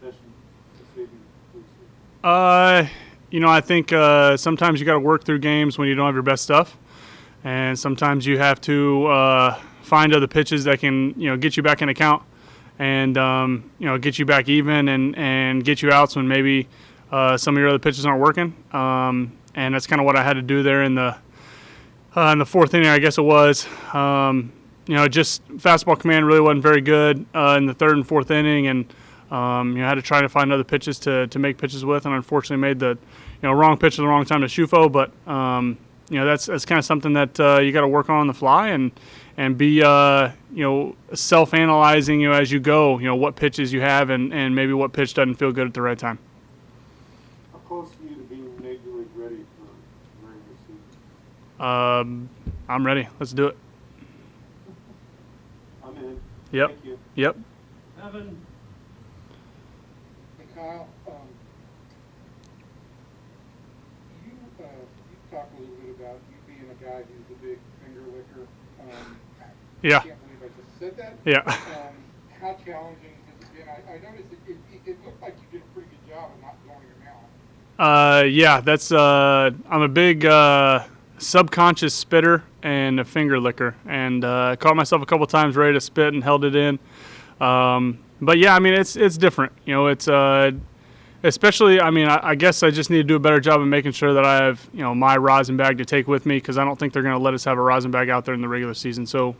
session to save you lose? I think sometimes you got to work through games when you don't have your best stuff, and sometimes you have to find other pitches that can get you back in account, and get you back even, and get you outs when maybe some of your other pitches aren't working. And that's kind of what I had to do there in the fourth inning, I guess it was. Just fastball command really wasn't very good in the third and fourth inning, and I had to try to find other pitches to make pitches with, and unfortunately made the wrong pitch at the wrong time to Shufo. But that's kind of something that you got to work on the fly, and be self-analyzing as you go. What pitches you have, and maybe what pitch doesn't feel good at the right time. How close are you to being major league ready for regular season? I'm ready. Let's do it. I'm in. Yep. Thank you. Yep. Evan. Hey Kyle, you talked a little bit about you being a guy who's a big finger licker. Yeah. I can't believe I just said that. Yeah. How challenging has it been? I noticed it looked like you did a pretty good job of not blowing your mouth. Yeah, that's I'm a big subconscious spitter and a finger licker, and caught myself a couple times ready to spit and held it in. But yeah, I mean it's different. It's especially. I mean, I guess I just need to do a better job of making sure that I have my rosin bag to take with me, because I don't think they're going to let us have a rosin bag out there in the regular season. So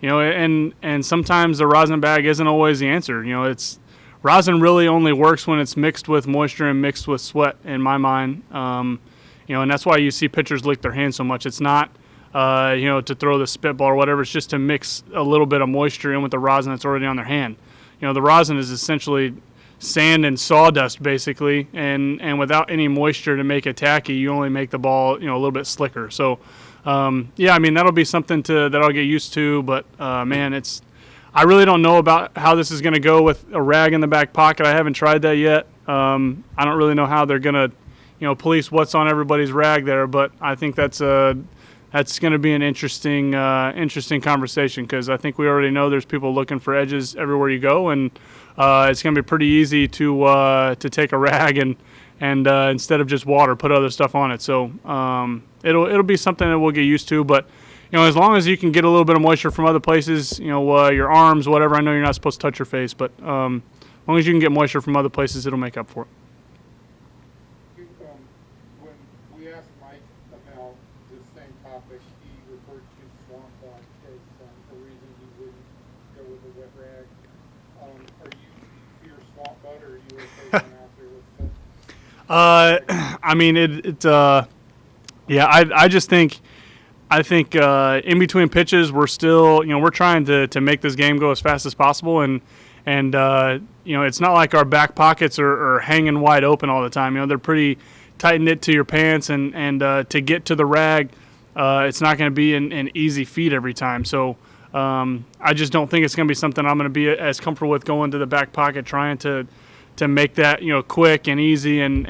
and sometimes the rosin bag isn't always the answer. It's rosin really only works when it's mixed with moisture and mixed with sweat, in my mind. And that's why you see pitchers lick their hands so much. It's not, to throw the spitball or whatever. It's just to mix a little bit of moisture in with the rosin that's already on their hand. The rosin is essentially sand and sawdust, basically, and without any moisture to make it tacky, you only make the ball, a little bit slicker. So, yeah, I mean, that'll be something that I'll get used to. But, man, I really don't know about how this is going to go with a rag in the back pocket. I haven't tried that yet. I don't really know how they're going to police what's on everybody's rag there, but I think that's going to be an interesting conversation, because I think we already know there's people looking for edges everywhere you go, and it's going to be pretty easy to take a rag and instead of just water, put other stuff on it. So it'll be something that we'll get used to, but as long as you can get a little bit of moisture from other places, your arms, whatever. I know you're not supposed to touch your face, but as long as you can get moisture from other places, it'll make up for it. When we asked Mike about this same topic, he referred to swamp bug as the reason he wouldn't go with a wet rag. Do you fear swamp bug, or are you okay going out there with I mean, yeah, I think in between pitches, we're still, we're trying to make this game go as fast as possible, and it's not like our back pockets are hanging wide open all the time. They're pretty tight knit to your pants, and to get to the rag, it's not going to be an easy feat every time. So I just don't think it's going to be something I'm going to be as comfortable with going to the back pocket, trying to make that quick and easy, and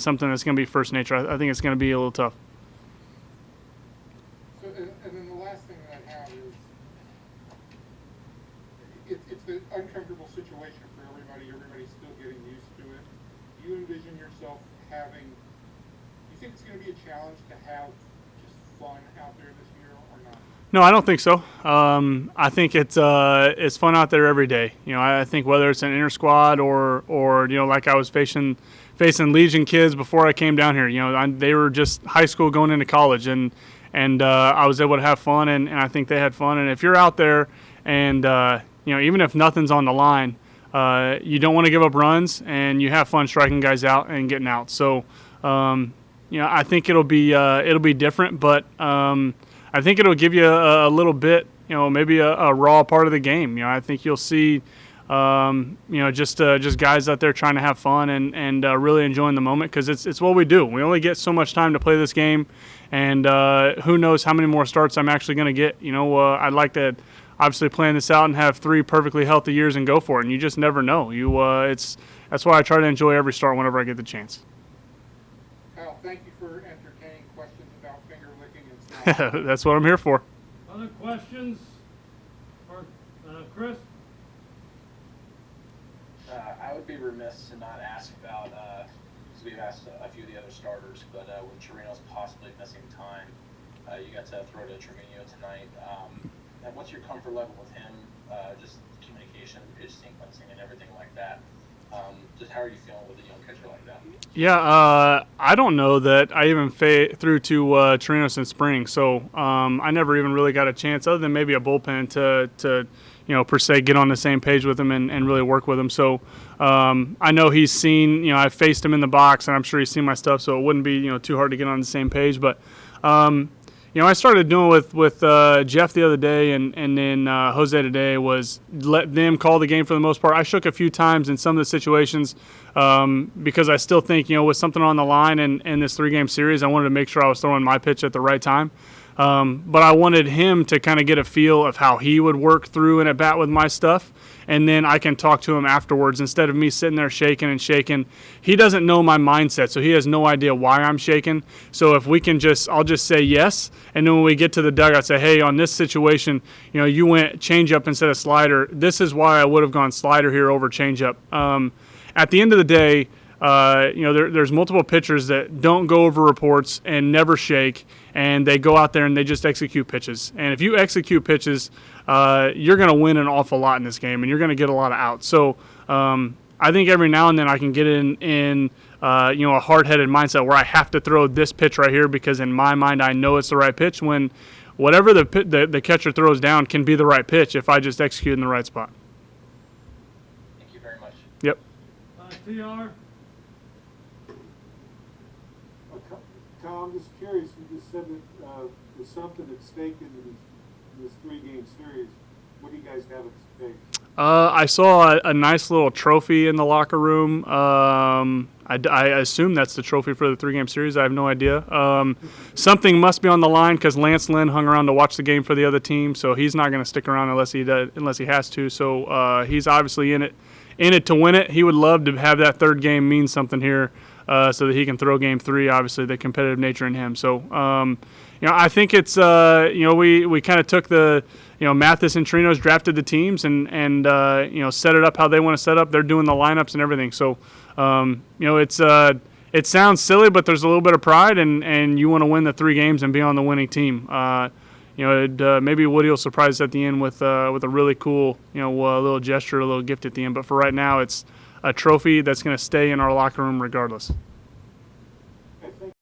something that's going to be first nature. I think it's going to be a little tough. So, and then the last thing that I have is it's an uncomfortable situation for everybody. Everybody's still getting used to it. Do you envision yourself having? Do you think it's going to be a challenge to have just fun out there this year, or not? No, I don't think so. I think it's fun out there every day. I think whether it's an inter squad or like I was facing Legion kids before I came down here. They were just high school going into college, and I was able to have fun, and I think they had fun. And if you're out there, and even if nothing's on the line, you don't want to give up runs, and you have fun striking guys out and getting out. So I think it'll be different, but I think it'll give you a little bit, maybe a raw part of the game. I think you'll see, just guys out there trying to have fun and really enjoying the moment, because it's what we do. We only get so much time to play this game, and who knows how many more starts I'm actually going to get. I'd like to obviously plan this out and have 3 perfectly healthy years and go for it, and you just never know. That's why I try to enjoy every start whenever I get the chance. Kyle, thank you for entertaining questions about finger licking and stuff. That's what I'm here for. Other questions for Chris? I would be remiss to not ask about, because we've asked a few of the other starters, but with Chirino's possibly missing time, you got to throw to Trevino tonight. And what's your comfort level with him? Just communication, pitch sequencing, and everything like that. Just how are you feeling with a young catcher like that? Yeah, I don't know that I even threw to Chirino since spring, so I never even really got a chance, other than maybe a bullpen, to per se get on the same page with him and really work with him. So I know he's seen, I faced him in the box, and I'm sure he's seen my stuff, so it wouldn't be too hard to get on the same page. But I started doing with Jeff the other day, and then Jose today, was let them call the game for the most part. I shook a few times in some of the situations because I still think, with something on the line in this 3-game series, I wanted to make sure I was throwing my pitch at the right time. But I wanted him to kind of get a feel of how he would work through and at bat with my stuff, and then I can talk to him afterwards instead of me sitting there shaking and shaking. He doesn't know my mindset, so he has no idea why I'm shaking. So if we can I'll just say yes, and then when we get to the dugout, say, hey, on this situation, you went changeup instead of slider. This is why I would have gone slider here over changeup. At the end of the day, there's multiple pitchers that don't go over reports and never shake, and they go out there and they just execute pitches. And if you execute pitches, you're going to win an awful lot in this game, and you're going to get a lot of outs. So I think every now and then I can get in a hard-headed mindset where I have to throw this pitch right here because in my mind I know it's the right pitch, when whatever the catcher throws down can be the right pitch if I just execute in the right spot. Thank you very much. Yep. TR. Kyle, I'm just curious. You just said that there's something at stake in this 3-game series. What do you guys have at stake? I saw a nice little trophy in the locker room. I assume that's the trophy for the 3-game series. I have no idea. Something must be on the line because Lance Lynn hung around to watch the game for the other team, so he's not going to stick around unless he has to. So he's obviously in it to win it. He would love to have that 3rd game mean something here, so that he can throw game 3. Obviously, the competitive nature in him. So I think it's we kind of took the. Mathis and Trino's drafted the teams and set it up how they want to set up. They're doing the lineups and everything. So, it sounds silly, but there's a little bit of pride, and you want to win the 3 games and be on the winning team. Maybe Woody will surprise us at the end with a really cool, a little gesture, a little gift at the end. But for right now, it's a trophy that's going to stay in our locker room regardless. I think